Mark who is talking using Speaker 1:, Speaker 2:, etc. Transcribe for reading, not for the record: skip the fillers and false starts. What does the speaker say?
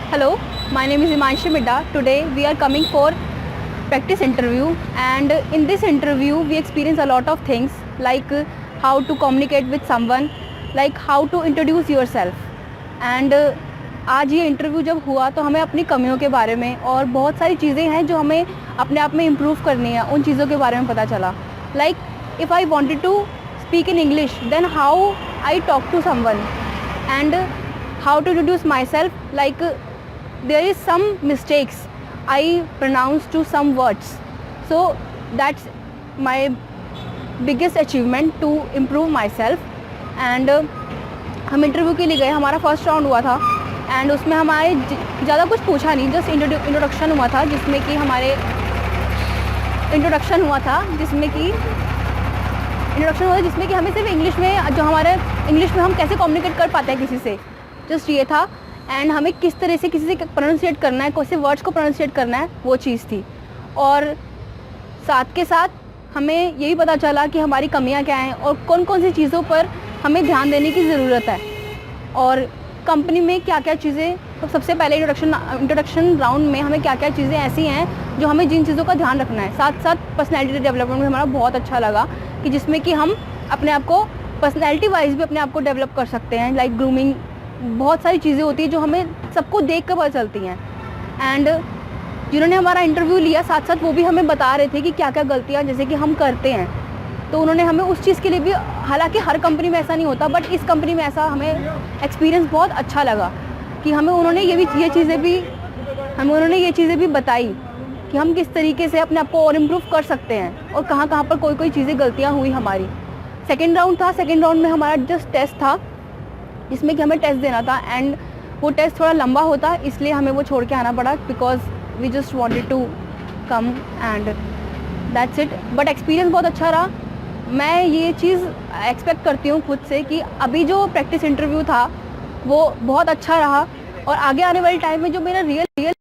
Speaker 1: Hello, my name is Imanshi Midda. Today we are coming for practice interview, and in this interview we experience a lot of things like how to communicate with someone, like how to introduce yourself. And आज ये interview जब हुआ तो हमें अपनी कमियों के बारे में और बहुत सारी चीज़ें हैं जो हमें अपने आप में इम्प्रूव करनी है, उन चीज़ों के बारे में पता चला. Like if I wanted to speak in English, then how I talk to someone, and how to introduce myself. Like there is some mistakes I pronounce to some words, so that's my biggest achievement to improve myself. And हम interview के लिए गए, हमारा first round हुआ था and उसमें हमारे ज़्यादा कुछ पूछा नहीं, जस्ट इंट्रोडक्शन हुआ था जिसमें कि हमें सिर्फ इंग्लिश में, जो हमारे इंग्लिश में हम कैसे कम्युनिकेट कर पाते हैं किसी से, जस्ट ये था. एंड हमें किस तरह से किसी से प्रोनाउंसिएट करना है, कैसे वर्ड्स को प्रोनाउंसिएट करना है, वो चीज़ थी. और साथ के साथ हमें ये भी पता चला कि हमारी कमियां क्या हैं और कौन कौन सी चीज़ों पर हमें ध्यान देने की ज़रूरत है, और कंपनी में क्या क्या चीज़ें. तो सबसे पहले इंट्रोडक्शन राउंड में हमें क्या क्या चीज़ें ऐसी हैं जो हमें जिन चीज़ों का ध्यान रखना है. साथ साथ पर्सनैलिटी डेवलपमेंट में हमारा बहुत अच्छा लगा कि जिसमें कि हम अपने आप को पर्सनैलिटी वाइज भी अपने आप को डेवलप कर सकते हैं. लाइक ग्रूमिंग, बहुत सारी चीज़ें होती हैं जो हमें सबको देख कर पता चलती हैं. एंड जिन्होंने हमारा इंटरव्यू लिया साथ साथ वो भी हमें बता रहे थे कि क्या क्या गलतियाँ जैसे कि हम करते हैं. तो उन्होंने हमें उस चीज़ के लिए भी, हालांकि हर कंपनी में ऐसा नहीं होता, बट इस कंपनी में ऐसा हमें एक्सपीरियंस बहुत अच्छा लगा कि उन्होंने ये चीज़ें भी बताई कि हम किस तरीके से अपने आप को और इम्प्रूव कर सकते हैं और कहाँ कहाँ पर कोई चीज़ें गलतियाँ हुई हमारी. सेकेंड राउंड में हमारा जस्ट टेस्ट था जिसमें कि हमें टेस्ट देना था, एंड वो टेस्ट थोड़ा लंबा होता इसलिए हमें वो छोड़ के आना पड़ा, because we just wanted to come and that's it. But experience बहुत अच्छा रहा. मैं ये चीज़ एक्सपेक्ट करती हूँ खुद से कि अभी जो प्रैक्टिस इंटरव्यू था वो बहुत अच्छा रहा, और आगे आने वाले टाइम में जो मेरा रियल